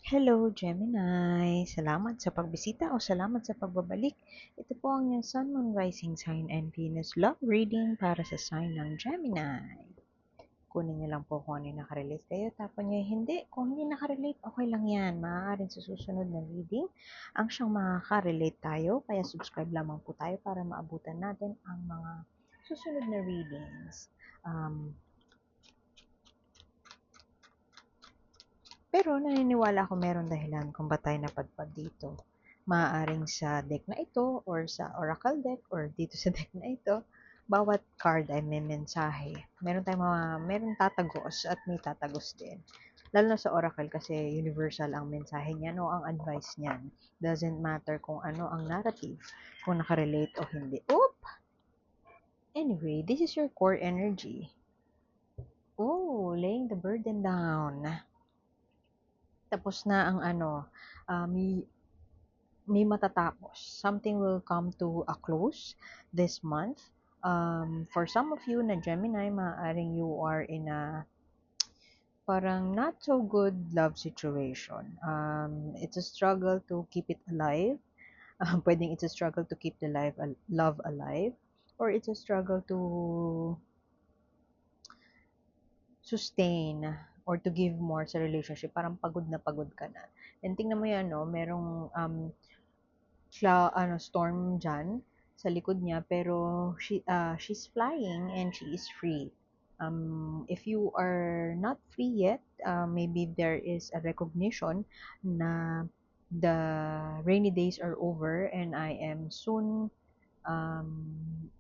Hello, Gemini. Salamat sa pagbisita o salamat sa pagbabalik. Ito po ang iyong Sun, Moon, Rising Sign and Venus Love Reading para sa sign ng Gemini. Kunin niyo lang po kung ano yung nakarelate kayo. Tapon niyo hindi. Kung hindi nakarelate, okay lang yan. Maaaring sa susunod na reading, ang siyang makaka-relate tayo. Kaya subscribe lamang po tayo para maabutan natin ang mga susunod na readings. Pero naniniwala ako merong dahilan kung ba't tayo napadpad dito. Maaaring sa deck na ito or sa oracle deck or dito sa deck na ito, bawat card ay may mensahe. Meron tatagos at may tatagos din. Lalo na sa oracle kasi universal ang mensahe niyan o ang advice niyan. Doesn't matter kung ano ang narrative, kung nakarelate o hindi. Oop! Anyway, this is your core energy. Oh, laying the burden down. Tapos na ang may matatapos. Something will come to a close this month. For some of you na Gemini, maaaring you are in a parang not so good love situation. It's a struggle to keep it alive. Pwedeng it's a struggle to keep the love alive. Or it's a struggle to sustain or to give more sa relationship. Parang pagod na pagod ka na. And tingnan mo yan, no? Merong storm dyan sa likod niya, pero she's flying and she is free. If you are not free yet, maybe there is a recognition na the rainy days are over and I am soon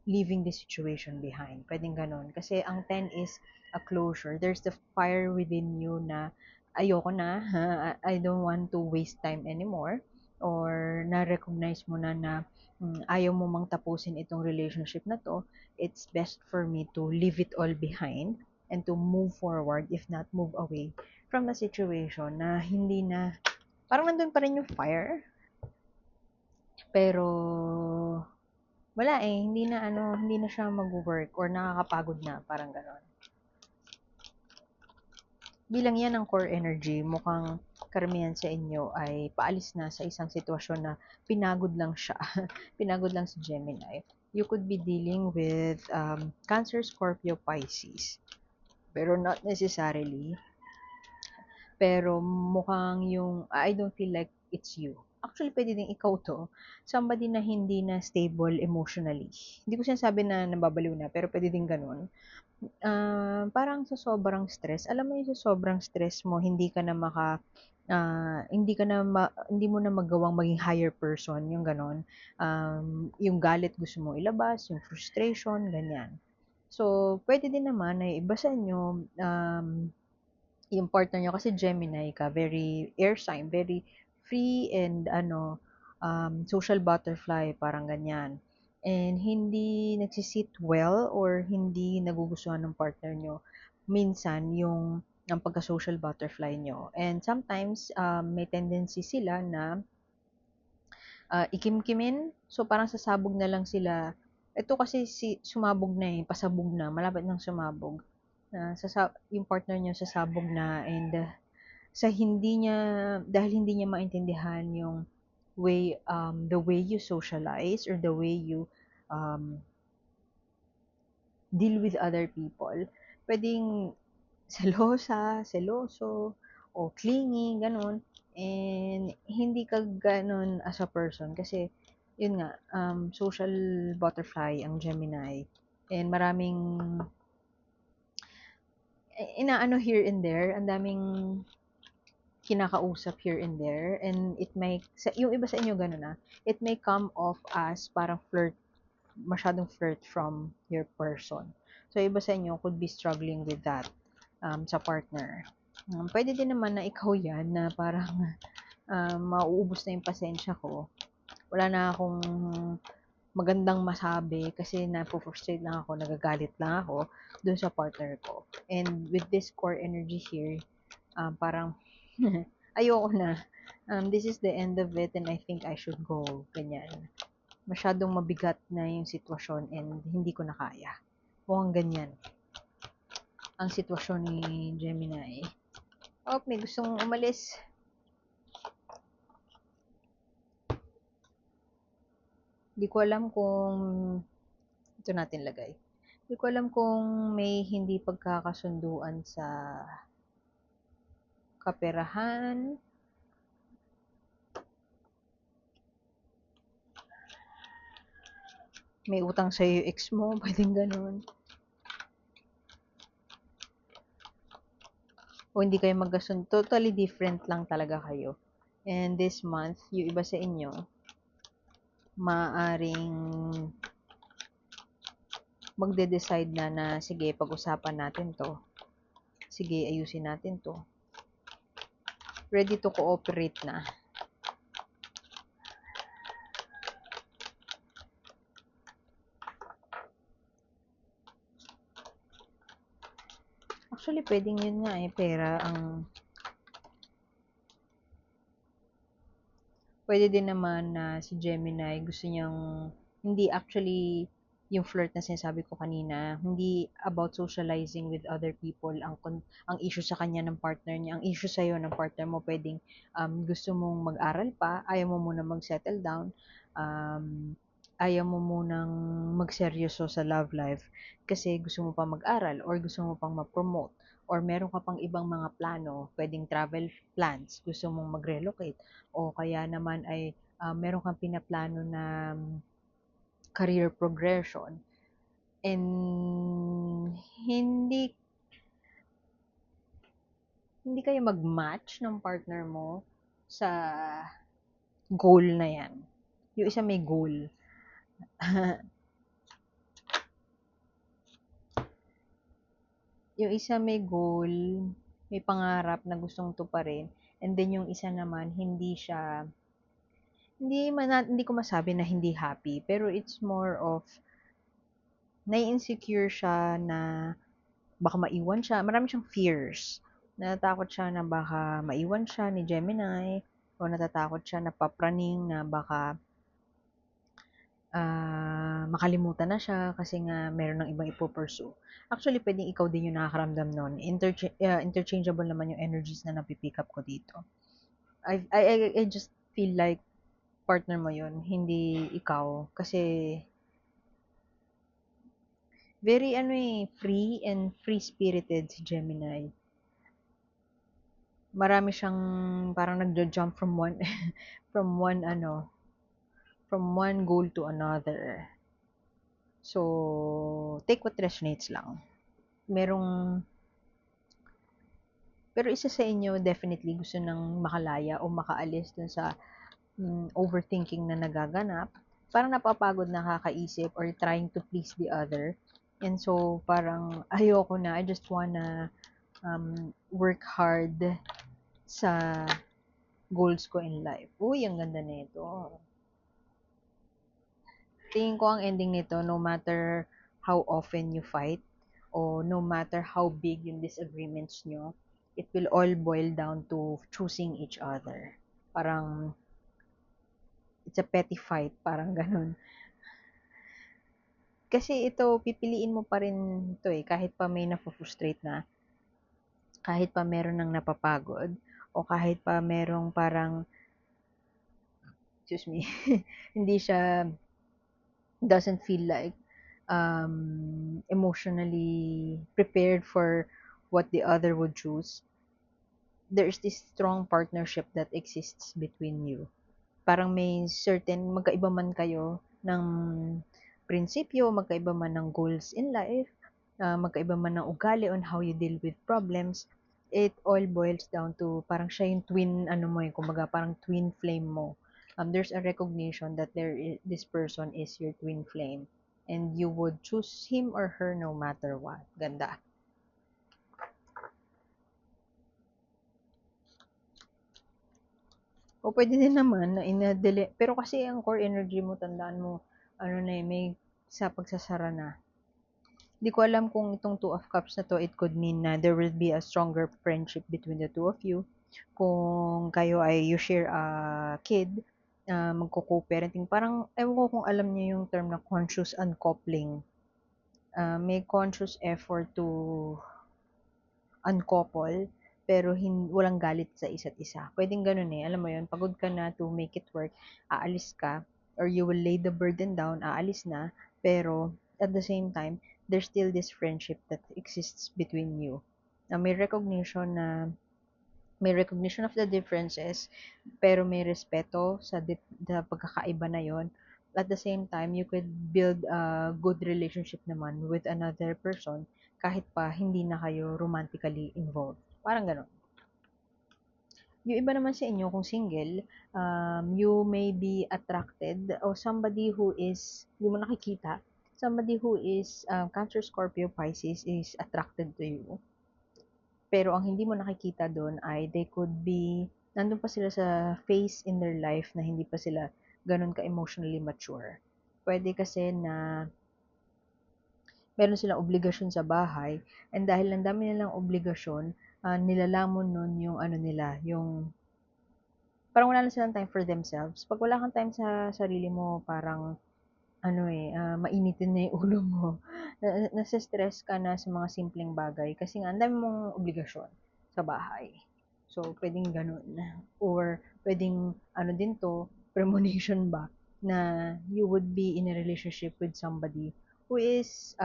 leaving this situation behind. Pwedeng ganon. Kasi ang 10 is a closure. There's the fire within you na ayoko na, I don't want to waste time anymore. Or na-recognize mo na ayaw mo mang tapusin itong relationship na to, it's best for me to leave it all behind and to move forward, if not move away from a situation na hindi na, parang nandun pa rin yung fire, pero wala hindi na siya mag-work or nakakapagod na, parang gano'n. Bilang yan ang core energy, mukhang karamihan sa inyo ay paalis na sa isang sitwasyon na pinagod lang siya. Pinagod lang si Gemini. You could be dealing with Cancer, Scorpio, Pisces. Pero not necessarily. Pero mukhang I don't feel like it's you. Actually, pwede din ikaw to. Somebody na hindi na stable emotionally. Hindi ko sinasabi na nababaliw na, pero pwede din ganun. Parang sa sobrang stress, alam mo yung sa sobrang stress mo, hindi mo na magawang maging higher person, yung ganon. Yung galit gusto mo ilabas, yung frustration, ganyan. So, pwede din naman na iba sa inyo, yung partner nyo, kasi Gemini ka, very air sign, very free and social butterfly, parang ganyan. And hindi nagsisit well or hindi nagugustuhan ng partner nyo minsan yung ang pagka-social butterfly nyo. And sometimes, may tendency sila na ikimkimin. So, parang sasabog na lang sila. Ito kasi sumabog na pasabog na, malapit nang sumabog. Yung partner niya sasabog na and dahil hindi niya maintindihan yung the way you socialize or the way you um, deal with other people, pwedeng seloso, o clingy, ganun. And hindi ka ganun as a person kasi, yun nga, social butterfly ang Gemini. And maraming inaano here and there, ang daming kinakausap here and there, and yung iba sa inyo ganun na, it may come off as parang masyadong flirt from your person. So, iba sa inyo could be struggling with that sa partner. Pwede din naman na ikaw yan na parang mauubos na yung pasensya ko. Wala na akong magandang masabi kasi na-frustrate lang ako, nagagalit lang ako dun sa partner ko. And with this core energy here, parang ayoko na. This is the end of it and I think I should go. Ganyan. Masyadong mabigat na yung sitwasyon and hindi ko na kaya. Mukhang ganyan ang sitwasyon ni Gemini. Oh, may gustong umalis. Di ko alam kung ito natin lagay. Di ko alam kung may hindi pagkakasunduan sa kaperahan, may utang sa yung ex mo, pwedeng ganun. O hindi kayo magkasundo, totally different lang talaga kayo. And this month, yung iba sa inyo, maaring magde-decide na sige, pag-usapan natin to. Sige, ayusin natin to. Ready to cooperate na. Actually, pwedeng yun nga pera ang pwede din naman na si Gemini gusto niyang hindi actually yung flirt na sinasabi ko kanina, hindi about socializing with other people ang issue sa kanya ng partner niya, ang issue sa iyo ng partner mo pwedeng gusto mong mag-aral pa, ayaw mo muna mag-settle down, um, ayaw mo munang magseryoso sa love life kasi gusto mo pa mag-aral or gusto mo pang ma-promote or meron ka pang ibang mga plano, pwedeng travel plans, gusto mong mag-relocate o kaya naman ay meron kang pinaplano na career progression and hindi hindi kayo mag-match ng partner mo sa goal na yan. Yung isa may goal. Yung isa may goal, may pangarap na gustong tuparin, and then yung isa naman hindi ko masabi na hindi happy, pero it's more of nai-insecure siya na baka maiwan siya. Marami siyang fears. Natatakot siya na baka maiwan siya ni Gemini o natatakot siya na papraning na baka makalimutan na siya kasi nga meron ng ibang ipo-pursue. Actually, pwedeng ikaw din yung nakakaramdam nun. Interchangeable naman yung energies na napipick up ko dito. I just feel like partner mo yun, hindi ikaw. Kasi very free and free-spirited si Gemini. Marami siyang parang nagjo-jump from one from one goal to another. So, take what resonates lang. Merong pero isa sa inyo definitely gusto nang makalaya o makaalis dun sa overthinking na nagaganap. Parang napapagod na kakaisip or trying to please the other. And so, parang ayoko na. I just wanna work hard sa goals ko in life. Uy, ang ganda nito. Tingin ko ang ending nito, no matter how often you fight, o no matter how big yung disagreements nyo, it will all boil down to choosing each other. Parang, it's a petty fight, parang ganun. Kasi ito, pipiliin mo pa rin ito kahit pa may napufrustrate na, kahit pa meron ng napapagod, o kahit pa merong parang, excuse me, hindi siya, doesn't feel like emotionally prepared for what the other would choose, there's this strong partnership that exists between you. Parang may certain, magkaiba man kayo ng prinsipyo, magkaiba man ng goals in life, magkaiba man ng ugali on how you deal with problems, it all boils down to parang siya yung twin, kumbaga parang twin flame mo. There's a recognition that this person is your twin flame and you would choose him or her no matter what. Ganda. O pwede din naman na pero kasi ang core energy mo, tandaan mo, may sa pagsasara na. Di ko alam kung itong Two of Cups na to, it could mean na there will be a stronger friendship between the two of you. Kung kayo ay you share a kid, magko-co-parenting, parang, ewan ko kung alam niyo yung term na conscious uncoupling. May conscious effort to uncouple, pero walang galit sa isa't isa. Pwedeng ganun Alam mo yun, pagod ka na to make it work, aalis ka, or you will lay the burden down, aalis na, pero at the same time, there's still this friendship that exists between you. Na may recognition of the differences, pero may respeto sa pagkakaiba na yon. At the same time, you could build a good relationship naman with another person kahit pa hindi na kayo romantically involved. Parang gano'n. Yung iba naman sa inyo, kung single, you may be attracted o somebody who is, hindi mo nakikita, somebody who is Cancer, Scorpio, Pisces is attracted to you. Pero ang hindi mo nakikita doon ay they could be, nandun pa sila sa phase in their life na hindi pa sila ganun ka-emotionally mature. Pwede kasi na meron silang obligasyon sa bahay, and dahil ang dami nilang obligasyon, nilalamon nun yung ano nila, yung parang wala na silang time for themselves. Pag wala kang time sa sarili mo, parang mainitin na yung ulo mo. Nasa-stress ka na sa mga simpleng bagay kasi nga ang dami mong obligasyon sa bahay. So, pwedeng ganun. Or, pwedeng, ano din to, premonition ba, na you would be in a relationship with somebody who is,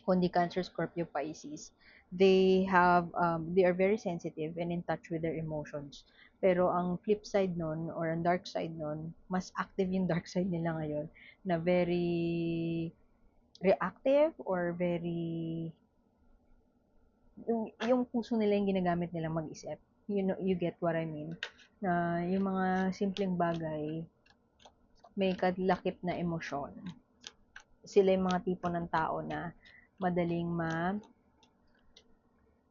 kundi Cancer, Scorpio, Pisces, they are very sensitive and in touch with their emotions. Pero ang flip side nun, or ang dark side nun, mas active yung dark side nila ngayon, na very reactive or very, yung puso nila yung ginagamit nilang mag-isip. You get what I mean? Na yung mga simpleng bagay, may kadlakip na emosyon. Sila yung mga tipo ng tao na madaling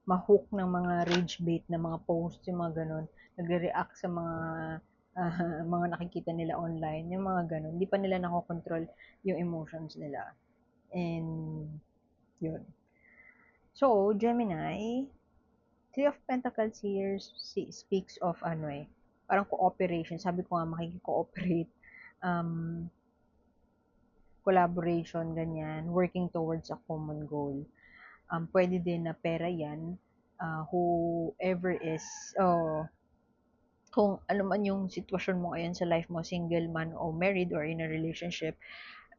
ma-hook ng mga rage bait na mga posts, yung mga ganun, nagre-react sa mga nakikita nila online, yung mga ganun, hindi pa nila nakokontrol yung emotions nila. And, yun. So, Gemini, Three of Pentacles here speaks of parang cooperation. Sabi ko nga, makikikooperate, um, collaboration, ganyan, working towards a common goal. Pwede din na pera yan, whoever is, kung ano man yung sitwasyon mo ngayon sa life mo, single man o married or in a relationship,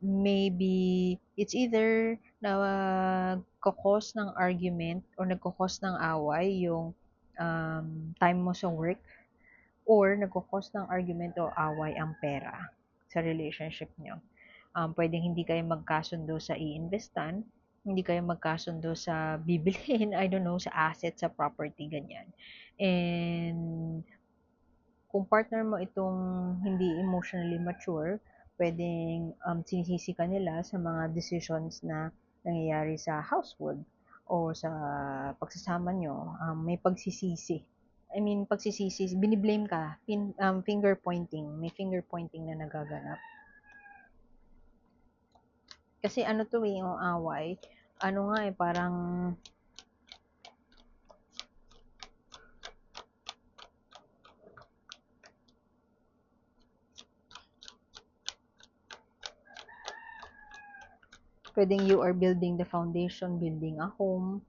maybe it's either nagkakos ng argument or nagkakos ng away yung time mo sa work, or nagkakos ng argument o away ang pera sa relationship nyo. Pwedeng hindi kayo magkasundo sa i-investan, hindi kayo magkasundo sa bibilhin, I don't know, sa asset, sa property, ganyan. And kung partner mo itong hindi emotionally mature, pwedeng sinisisi ka nila sa mga decisions na nangyayari sa household o sa pagsasama nyo. May pagsisisi. I mean, pagsisisi, biniblame ka, finger pointing, may finger pointing na nagaganap. Kasi ano to yung away, parang pwedeng you are building the foundation, building a home,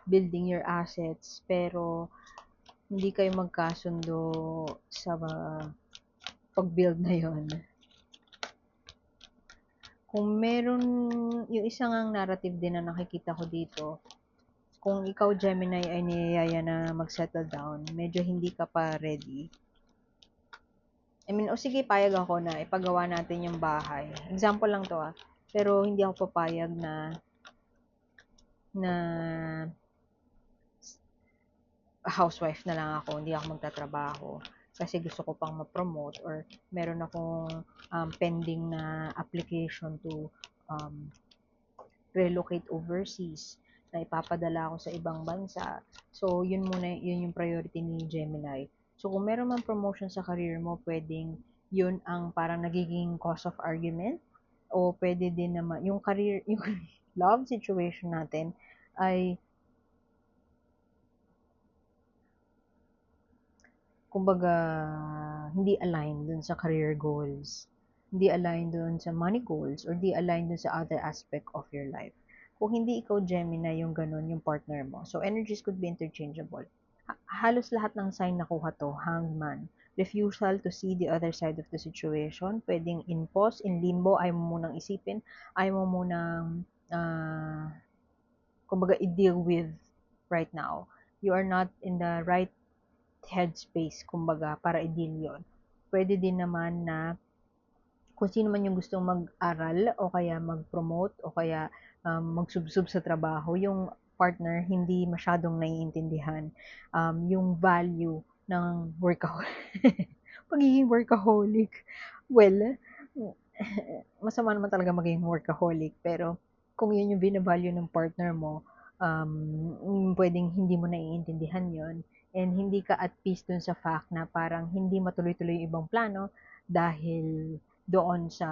building your assets, pero hindi kayo magkasundo sa pag-build na yon. Kung meron, yung isang narrative din na nakikita ko dito, kung ikaw Gemini ay niyayaya na mag-settle down, medyo hindi ka pa ready. I mean, sige, payag ako na ipagawa natin yung bahay. Example lang to pero hindi ako papayag na housewife na lang ako, hindi ako magtatrabaho kasi gusto ko pang ma-promote, or meron akong pending na application to relocate overseas, na ipapadala ako sa ibang bansa. So, yun yung priority ni Gemini. So, kung meron man promotion sa career mo, pwedeng yun ang parang nagiging cause of argument, o pwede din naman, yung career, yung love situation natin ay kumbaga, hindi aligned dun sa career goals, hindi aligned dun sa money goals, or di aligned dun sa other aspect of your life. Kung hindi ikaw Gemini yung ganun, yung partner mo. So, energies could be interchangeable. halos lahat ng sign nakuha to, Hangman. Refusal to see the other side of the situation. Pwedeng in pause, in limbo, ayaw mo munang isipin, ayaw mo munang, kumbaga, i-deal with right now. You are not in the right headspace, kumbaga, para i-deal yon. Pwede din naman na kung sino man yung gustong mag-aral o kaya mag-promote o kaya magsubsob sa trabaho, yung partner hindi masyadong naiintindihan yung value ng pagiging workaholic. Well, masama naman talaga maging workaholic, pero kung yun yung binavalue ng partner mo, pwedeng hindi mo naiintindihan yon and hindi ka at peace dun sa fact na parang hindi matuloy-tuloy yung ibang plano dahil doon sa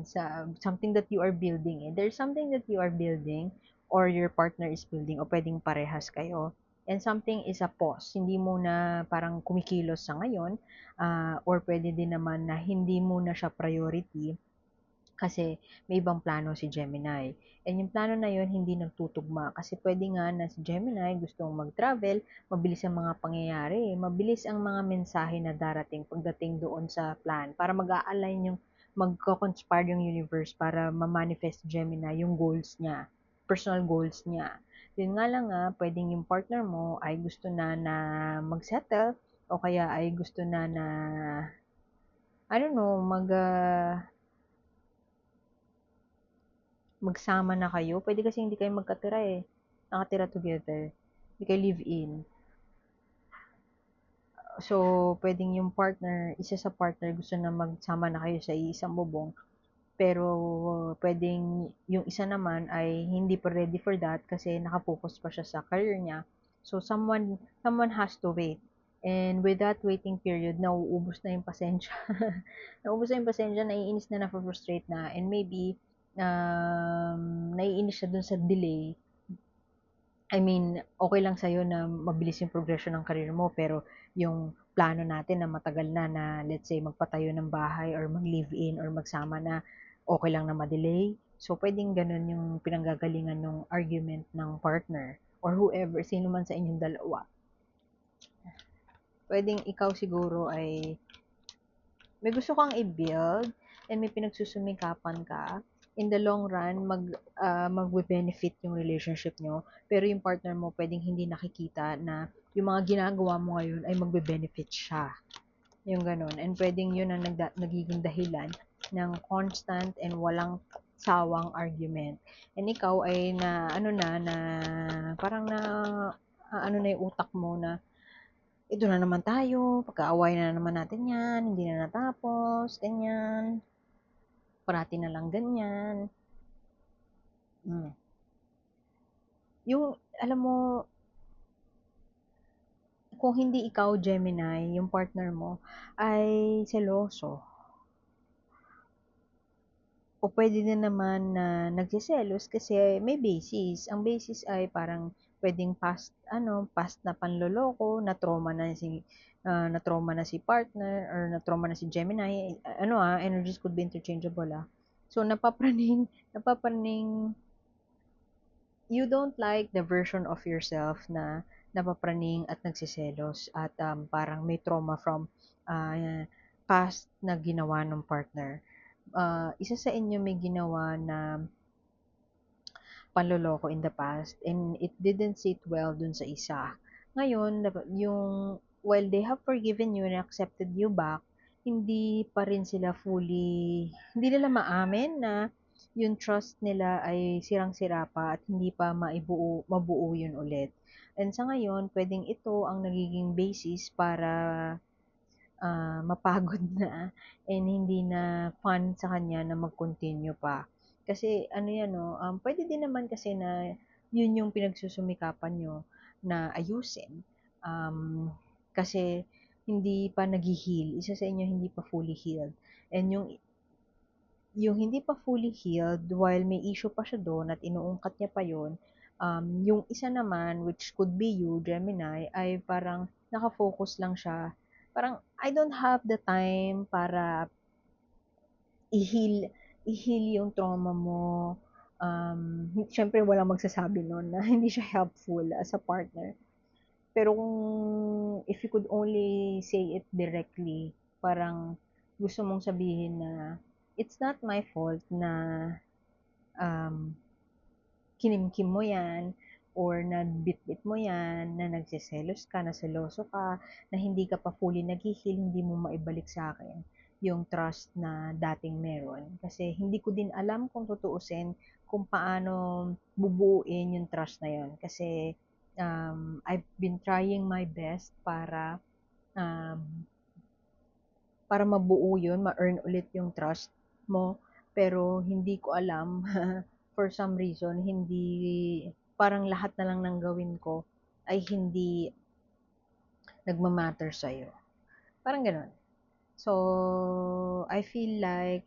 sa something that you are building. There's something that you are building or your partner is building o pwedeng parehas kayo. And something is a pause. Hindi mo na parang kumikilos sa ngayon or pwede din naman na hindi mo na siya priority kasi may ibang plano si Gemini. And yung plano na yun, hindi nagtutugma. Kasi pwede nga na si Gemini gustong mag-travel, mabilis ang mga pangyayari, mabilis ang mga mensahe na darating pagdating doon sa plan para mag-a-align yung magko-conspire yung universe para ma-manifest Gemini yung goals niya, personal goals niya. Yun nga lang nga, pwedeng yung partner mo ay gusto na mag-settle o kaya ay gusto na I don't know, magsama na kayo. Pwede kasi hindi kayo magkatira eh. Nakatira together. Hindi kayo live-in. So, pwedeng yung partner, isa sa partner gusto na magsama na kayo sa isang bubong. Pero, pwedeng yung isa naman ay hindi pa ready for that kasi nakafocus pa siya sa career niya. So, someone has to wait. And with that waiting period, nauubos na yung pasensya. Nauubos na yung pasensya, naiinis na, na-frustrate na, and maybe, naiinis siya dun sa delay. I mean, okay lang sa'yo na mabilis yung progression ng career mo, pero yung plano natin na matagal na let's say, magpatayo ng bahay or mag-live-in or magsama na, okay lang na ma-delay. So, pwedeng ganun yung pinanggagalingan ng argument ng partner or whoever, sino man sa inyong dalawa. Pwedeng ikaw siguro ay may gusto kang i-build and may pinagsusumikapan ka. In the long run, magbe-benefit yung relationship nyo. Pero yung partner mo, pwedeng hindi nakikita na yung mga ginagawa mo ngayon ay magbe-benefit siya. Yung ganun. And pwedeng yun ang nagiging dahilan ng constant and walang sawang argument. And ikaw ay parang ano na yung utak mo na ito na naman tayo, pagkaaway na naman natin yan, hindi na natapos, ganyan, parati na lang ganyan. Yung, alam mo, kung hindi ikaw, Gemini, yung partner mo, ay seloso. O pwede din naman na nagsiselos kasi may basis. Ang basis ay parang pwedeng past na panloloko, na-trauma na si partner or na-trauma na si Gemini. Energies could be interchangeable So napapraning you don't like the version of yourself na napapraning at nagsiselos at parang may trauma from past na ginawa ng partner. Isa sa inyo may ginawa na panloloko in the past and it didn't sit well dun sa isa. Ngayon, while they have forgiven you and accepted you back, hindi pa rin sila hindi nila maamin na yung trust nila ay sirang-sira pa at hindi pa mabuo yun ulit. And sa ngayon, pwedeng ito ang nagiging basis para mapagod na and hindi na fun sa kanya na mag-continue pa. Kasi pwede din naman kasi na yun yung pinagsusumikapan nyo na ayusin. Kasi hindi pa nag-heal. Isa sa inyo hindi pa fully healed. And yung hindi pa fully healed, while may issue pa siya doon at inuungkat niya pa yun, yung isa naman, which could be you, Gemini, ay parang nakafocus lang siya. Parang, I don't have the time para i-heal yung trauma mo. Siyempre, walang magsasabi nun na hindi siya helpful as a partner. Pero kung if you could only say it directly, parang gusto mong sabihin na it's not my fault na um, kinimkim mo yan or na bit-bit mo yan, na nagsiselos ka, na seloso ka, na hindi ka pa fully naghihil, hindi mo maibalik sa akin yung trust na dating meron. Kasi hindi ko din alam kung tutuusin kung paano bubuuin yung trust na yun. Kasi I've been trying my best um, para mabuo yun, ma-earn ulit yung trust mo. Pero hindi ko alam, for some reason, hindi, parang lahat na lang ng gawin ko ay hindi nagmamatter sa'yo. Parang ganun. So, I feel like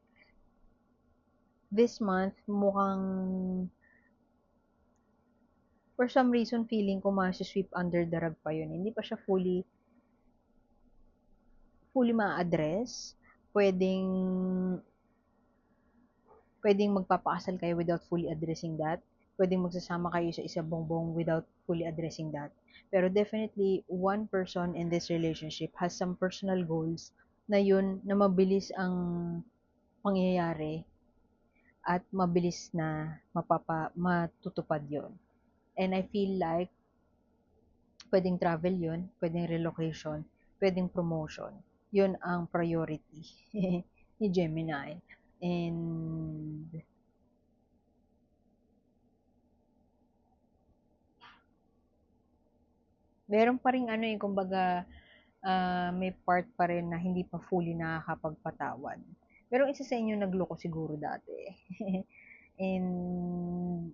this month mukhang for some reason feeling ko ma-sweep under the rug pa yun. Hindi pa siya fully ma-address. Pwedeng pwedeng magpapakasal kayo without fully addressing that. Pwedeng magsasama kayo sa isa bongbong without fully addressing that. Pero definitely, one person in this relationship has some personal goals na yun, na mabilis ang mangyayari at mabilis na matutupad yun. And I feel like pwedeng travel yun, pwedeng relocation, pwedeng promotion. Yun ang priority ni Gemini. And meron pa ring ano kumbaga, may part pa rin na hindi pa fully nakakapagpatawad. Pero isa sa inyo nagloko siguro dati. And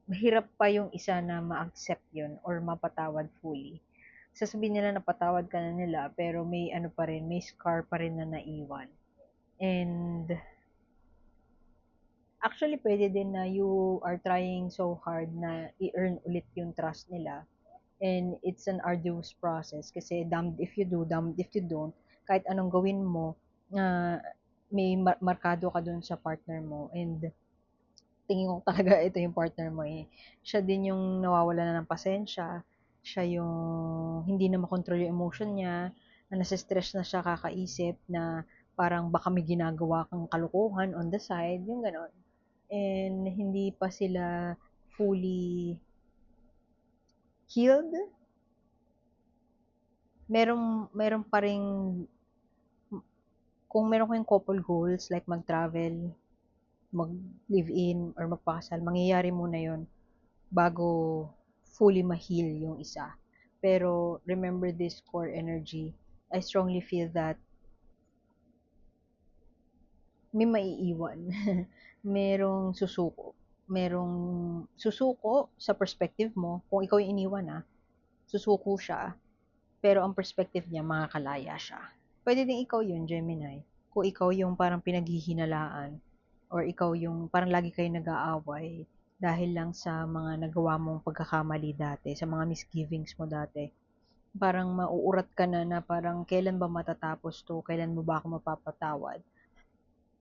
mahirap pa yung isa na ma-accept yun or mapatawad fully. Sasabihin nila napatawad ka na nila, pero may ano pa rin, may scar pa rin na naiwan. And actually, pwede din na you are trying so hard na i-earn ulit yung trust nila. And it's an arduous process kasi damned if you do, damned if you don't. Kahit anong gawin mo, may markado ka dun sa partner mo. And tingin ko talaga ito yung partner mo eh. Siya din yung nawawala na ng pasensya. Siya yung hindi na makontrol yung emotion niya. Na nasa-stress na siya kakaisip na parang baka may ginagawa kang kalukuhan on the side. Yung ganon. And hindi pa sila fully healed. Meron pa ring, kung meron kayong couple goals, like mag-travel, mag-live-in, or magpakasal, mangyayari muna yon bago fully ma-heal yung isa. Pero, remember this core energy. I strongly feel that may maiiwan. Merong susuko. Merong susuko sa perspective mo. Kung ikaw yung iniwan susuko siya. Pero ang perspective niya, makakalaya siya. Pwede din ikaw yun, Gemini. Kung ikaw yung parang pinaghihinalaan or ikaw yung parang lagi kayo nag-aaway dahil lang sa mga nagawa mong pagkakamali dati, sa mga misgivings mo dati. Parang mauurat ka na parang kailan ba matatapos to? Kailan mo ba ako mapapatawad?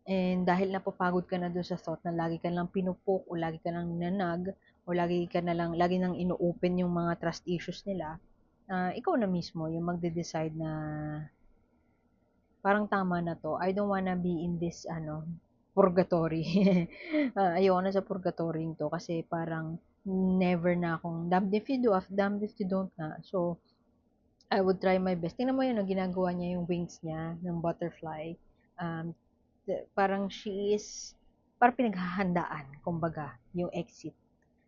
And dahil napapagod ka na doon sa thought na lagi ka lang pinupok o lagi ka lang nanag o lagi nang ino-open yung mga trust issues nila, ikaw na mismo yung magde-decide na parang tama na to. I don't wanna be in this purgatory. Ayoko na sa purgatory to kasi parang never na akong damned if you do, damned if you don't nga. So, I would try my best. Tingnan mo yun, ginagawa niya yung wings niya ng butterfly. Um, parang she is, parang pinaghahandaan, kumbaga, yung exit.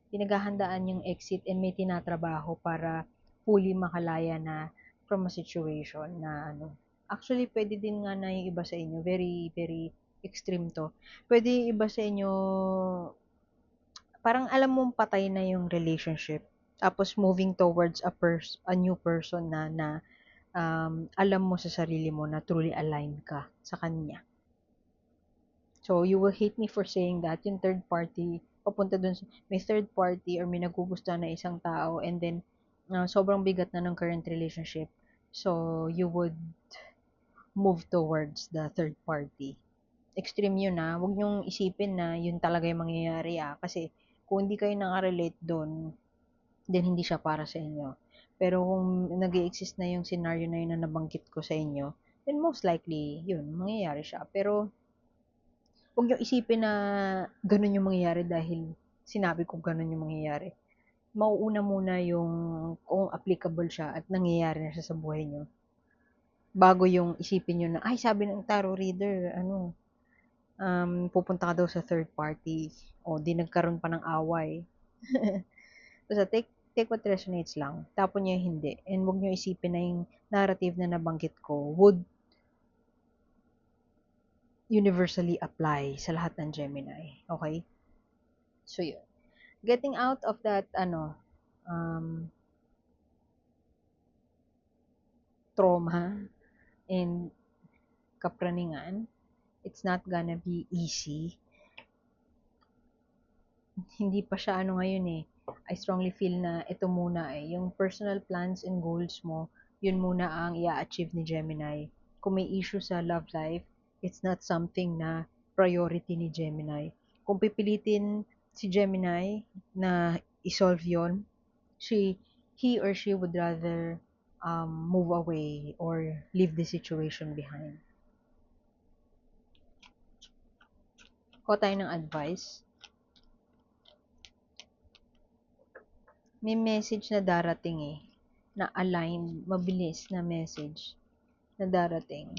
Pinaghahandaan yung exit and may tinatrabaho para fully makalaya na from a situation na Actually, pwede din nga na yung iba sa inyo, very, very extreme to. Pwede yung iba sa inyo, parang alam mong patay na yung relationship. Tapos moving towards a new person na alam mo sa sarili mo na truly aligned ka sa kanya. So, you will hate me for saying that. Yung third party, papunta dun, may third party or may nagugustuhan na isang tao and then sobrang bigat na ng current relationship. So, you would move towards the third party. Extreme yun Huwag niyong isipin na yun talaga yung mangyayari Kasi kung hindi kayo nakarelate doon, then hindi siya para sa inyo. Pero kung nag-exist na yung scenario na yun na nabanggit ko sa inyo, then most likely, yun, mangyayari siya. Pero, huwag niyo isipin na ganun yung mangyayari dahil sinabi ko ganun yung mangyayari. Mauuna muna yung kung applicable siya at nangyayari na siya sa buhay niyo. Bago yung isipin niyo na, ay, sabi ng tarot reader, pupunta ka daw sa third party. O, di nagkaroon pa ng away. Basta take what resonates lang. Tapon niyo yung hindi. And huwag niyo isipin na yung narrative na nabanggit ko would universally apply sa lahat ng Gemini. Okay? So, yun. Getting out of that, trauma and kapraningan, it's not gonna be easy. Hindi pa siya ngayon eh. I strongly feel na ito muna yung personal plans and goals mo, yun muna ang i-achieve ni Gemini. Kung may issue sa love life, it's not something na priority ni Gemini. Kung pipilitin si Gemini na isolve yon, he or she would rather move away or leave the situation behind. Kuha tayo ng advice. May message na darating na aligned, mabilis na message na darating.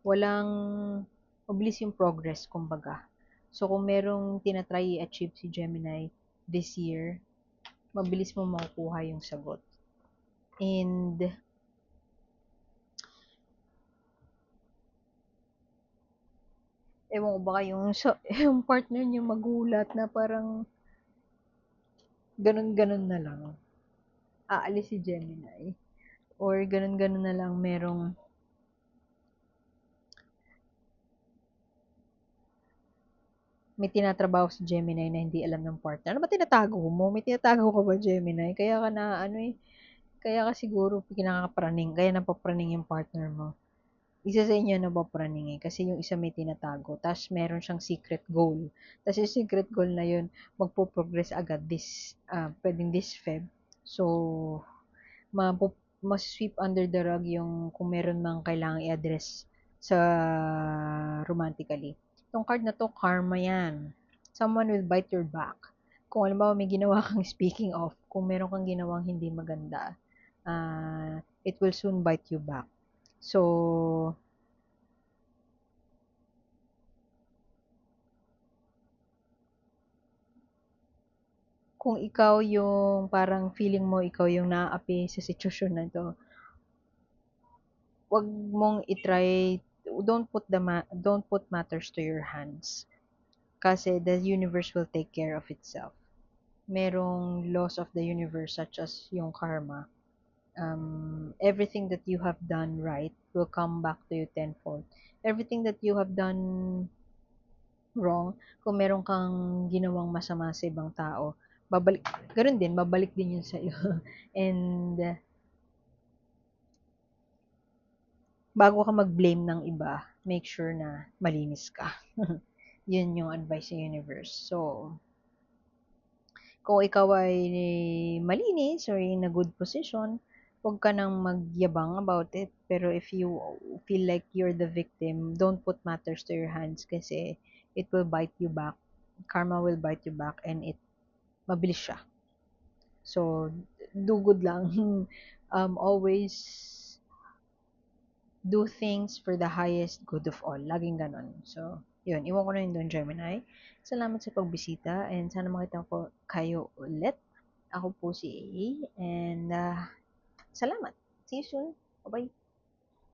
Mabilis yung progress, kumbaga. So, kung merong tinatry i-achieve si Gemini this year, mabilis mo makukuha yung sagot. And, ewan ko baka yung partner niyo magulat na parang ganun-ganun na lang. Aalis si Gemini. Or ganun-ganun na lang may tinatrabaho si Gemini na hindi alam ng partner. Ano ba tinatago mo? May tinatago ka ba, Gemini? Kaya ka na, kaya ka siguro kinakapraning, kaya napapraning yung partner mo. Isa sa inyo napapraning kasi yung isa may tinatago, tapos meron siyang secret goal. Tapos yung secret goal na yun, magpo-progress agad pwedeng this Feb. So, mas-sweep under the rug yung kung meron mang kailangang i-address sa romantically. Itong card na to, karma yan. Someone will bite your back. Kung alam mo, may ginawa kang speaking of, kung meron kang ginawang hindi maganda, it will soon bite you back. So, kung ikaw yung parang feeling mo ikaw yung naaapi sa sitwasyon na to, wag mong itry, don't put matters to your hands. Kasi the universe will take care of itself. Merong laws of the universe such as yung karma. Everything that you have done right will come back to you tenfold. Everything that you have done wrong, kung meron kang ginawang masama sa ibang tao, babalik din yun sa iyo. And bago ka mag-blame ng iba, make sure na malinis ka. Yun yung advice ng universe. So, kung ikaw ay malinis or in a good position, huwag ka nang magyabang about it. Pero if you feel like you're the victim, don't put matters to your hands kasi it will bite you back. Karma will bite you back and mabilis siya. So, do good lang. Always do things for the highest good of all. Laging ganon. So, yun. Iwan ko na yun doon, Gemini. Salamat sa pagbisita and sana makita ko kayo ulit. Ako po si A and salamat. See you soon. Bye-bye.